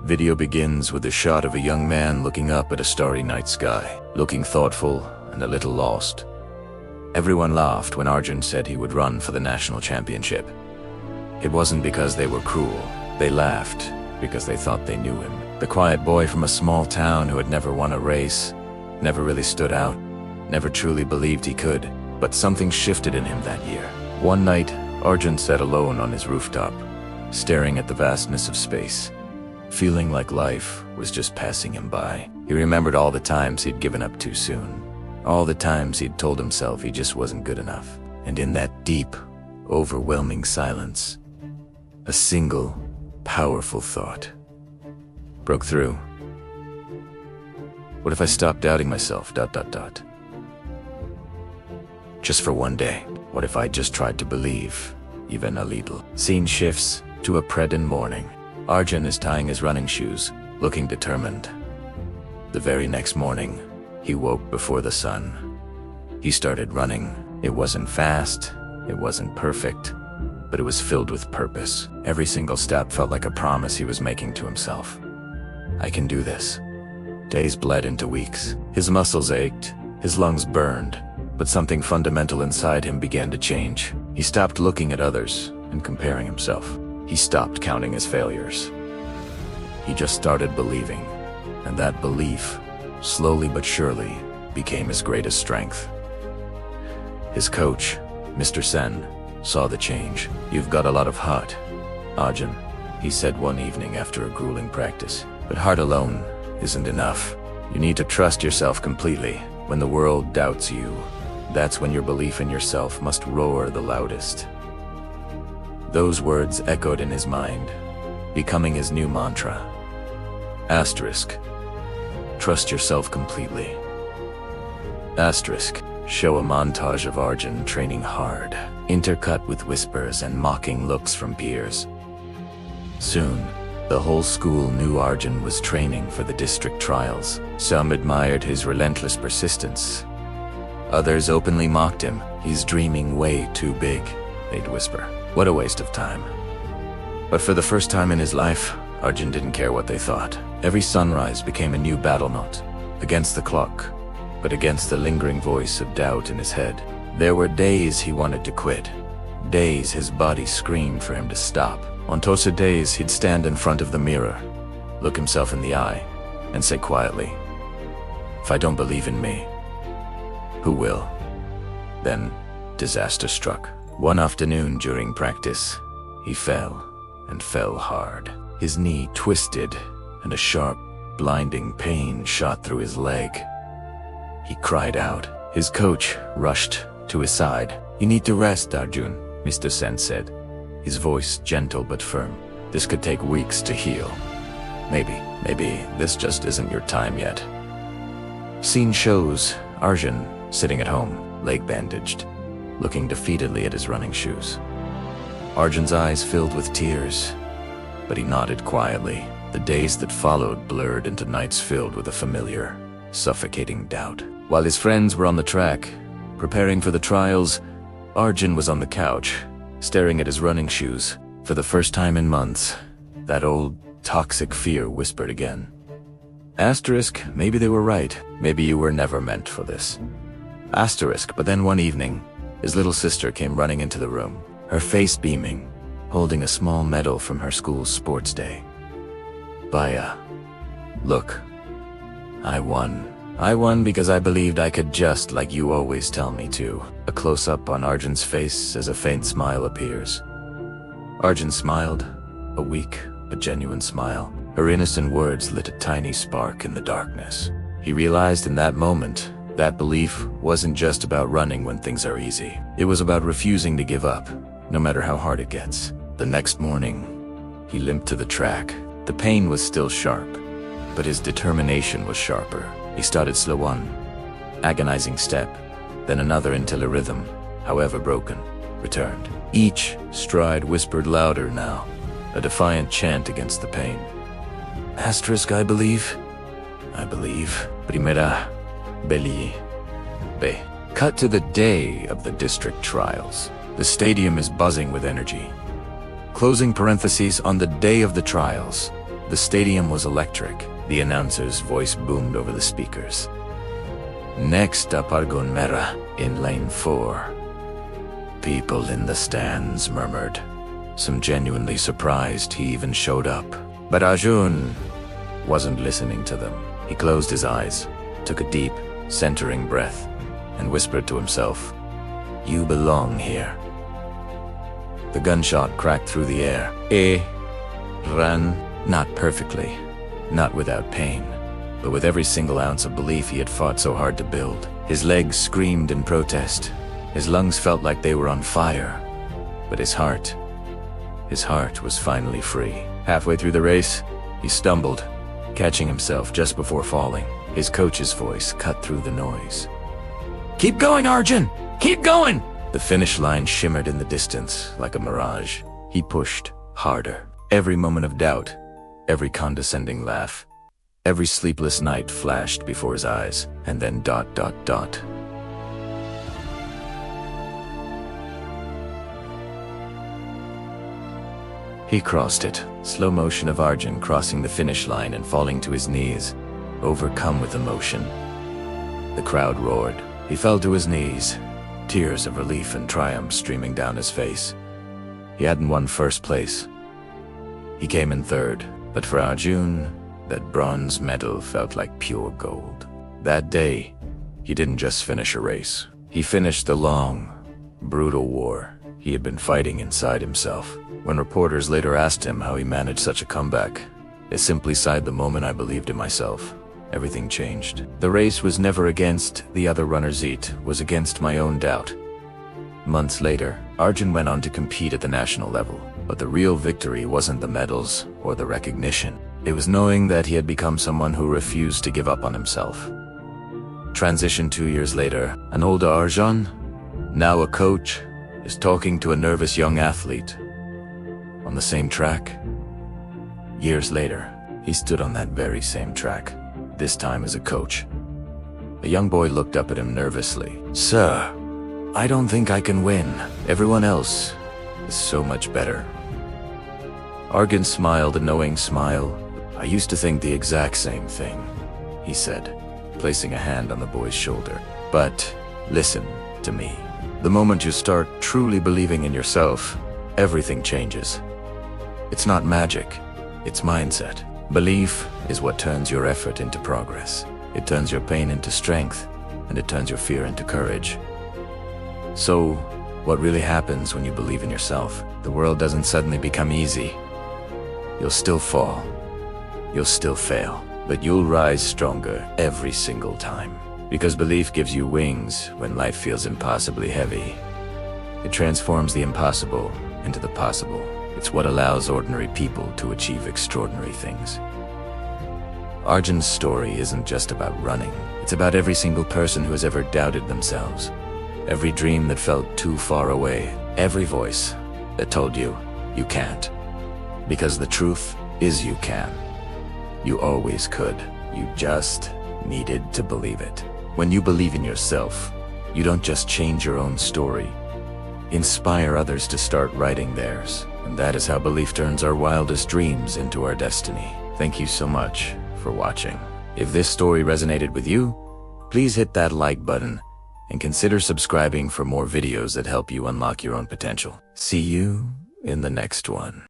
Video begins with a shot of a young man looking up at a starry night sky, looking thoughtful and a little lost. Everyone laughed when Arjun said he would run for the national championship. It wasn't because they were cruel. They laughed because they thought they knew him. The quiet boy from a small town who had never won a race, never really stood out, never truly believed he could. But something shifted in him that year. One night, Arjun sat alone on his rooftop, staring at the vastness of space, feeling like life was just passing him by. He remembered all the times he'd given up too soon, all the times he'd told himself he just wasn't good enough. And in that deep, overwhelming silence, a single, powerful thought broke through. What if I stopped doubting myself, ... Just for one day. What if I just tried to believe, even a little? Scene shifts to a Predin morning. Arjun is tying his running shoes, looking determined. The very next morning, he woke before the sun. He started running. It wasn't fast, it wasn't perfect, but it was filled with purpose. Every single step felt like a promise he was making to himself. I can do this. Days bled into weeks. His muscles ached, his lungs burned, but something fundamental inside him began to change. He stopped looking at others and comparing himself. He stopped counting his failures. He just started believing, and that belief, slowly but surely, became his greatest strength. His coach, Mr. Sen, saw the change. "You've got a lot of heart, Arjun," he said one evening after a grueling practice. "But heart alone isn't enough. You need to trust yourself completely. When the world doubts you, that's when your belief in yourself must roar the loudest." Those words echoed in his mind, becoming his new mantra. Asterisk. Trust yourself completely. Asterisk. Show a montage of Arjun training hard, intercut with whispers and mocking looks from peers. Soon, the whole school knew Arjun was training for the district trials. Some admired his relentless persistence. Others openly mocked him. "He's dreaming way too big," they'd whisper. "What a waste of time." But for the first time in his life, Arjun didn't care what they thought. Every sunrise became a new battle note, against the clock, but against the lingering voice of doubt in his head. There were days he wanted to quit, days his body screamed for him to stop. On those days, he'd stand in front of the mirror, look himself in the eye, and say quietly, "If I don't believe in me, who will?" Then, disaster struck. One afternoon during practice, he fell, and fell hard. His knee twisted, and a sharp, blinding pain shot through his leg. He cried out. His coach rushed to his side. "You need to rest, Arjun," Mr. Sen said, his voice gentle but firm. "This could take weeks to heal. Maybe this just isn't your time yet." Scene shows Arjun sitting at home, leg bandaged, looking defeatedly at his running shoes. Arjun's eyes filled with tears, but he nodded quietly. The days that followed blurred into nights filled with a familiar, suffocating doubt. While his friends were on the track, preparing for the trials, Arjun was on the couch, staring at his running shoes. For the first time in months, that old, toxic fear whispered again. Asterisk, maybe they were right. Maybe you were never meant for this. Asterisk, but then one evening, his little sister came running into the room, her face beaming, holding a small medal from her school's sports day. "Baya, look, I won. I won because I believed I could, just like you always tell me to." A close-up on Arjun's face as a faint smile appears. Arjun smiled, a weak but genuine smile. Her innocent words lit a tiny spark in the darkness. He realized in that moment that belief wasn't just about running when things are easy. It was about refusing to give up, no matter how hard it gets. The next morning, he limped to the track. The pain was still sharp, but his determination was sharper. He started slow, one agonizing step, then another until a rhythm, however broken, returned. Each stride whispered louder now, a defiant chant against the pain. Asterisk, I believe, primera, beli, be. Cut to the day of the district trials. The stadium is buzzing with energy. Closing parentheses, on the day of the trials, The stadium was electric. The announcer's voice boomed over the speakers. Next up, Argon Mera in lane 4. People in the stands murmured. Some genuinely surprised he even showed up. But Arjun wasn't listening to them. He closed his eyes, took a deep, centering breath, and whispered to himself, "You belong here." The gunshot cracked through the air. Ran, not perfectly, not without pain, but with every single ounce of belief he had fought so hard to build. His legs screamed in protest. His lungs felt like they were on fire. But his heart was finally free. Halfway through the race, he stumbled, catching himself just before falling. His coach's voice cut through the noise. "Keep going, Arjun! Keep going!" The finish line shimmered in the distance like a mirage. He pushed harder. Every moment of doubt, every condescending laugh, every sleepless night flashed before his eyes, and then ... He crossed it. Slow motion of Arjun crossing the finish line and falling to his knees, overcome with emotion. The crowd roared. He fell to his knees, tears of relief and triumph streaming down his face. He hadn't won first place. He came in third, but for Arjun, that bronze medal felt like pure gold. That day, he didn't just finish a race. He finished the long, brutal war he had been fighting inside himself. When reporters later asked him how he managed such a comeback, he simply sighed, "The moment I believed in myself, everything changed." The race was never against the other runners, it was against my own doubt. Months later, Arjun went on to compete at the national level, but the real victory wasn't the medals or the recognition. It was knowing that he had become someone who refused to give up on himself. Transition 2 years later, an older Arjun, now a coach, is talking to a nervous young athlete. On the same track. Years later, he stood on that very same track, this time as a coach. A young boy looked up at him nervously. "Sir, I don't think I can win. Everyone else is so much better." Arjun smiled a knowing smile. "I used to think the exact same thing," he said, placing a hand on the boy's shoulder. "But listen to me. The moment you start truly believing in yourself, everything changes. It's not magic, it's mindset. Belief is what turns your effort into progress. It turns your pain into strength, and it turns your fear into courage. So, what really happens when you believe in yourself? The world doesn't suddenly become easy. You'll still fall. You'll still fail. But you'll rise stronger every single time. Because belief gives you wings when life feels impossibly heavy. It transforms the impossible into the possible. It's what allows ordinary people to achieve extraordinary things." Arjun's story isn't just about running. It's about every single person who has ever doubted themselves. Every dream that felt too far away. Every voice that told you, you can't. Because the truth is you can. You always could. You just needed to believe it. When you believe in yourself, you don't just change your own story. Inspire others to start writing theirs. And that is how belief turns our wildest dreams into our destiny. Thank you so much for watching. If this story resonated with you, please hit that like button and consider subscribing for more videos that help you unlock your own potential. See you in the next one.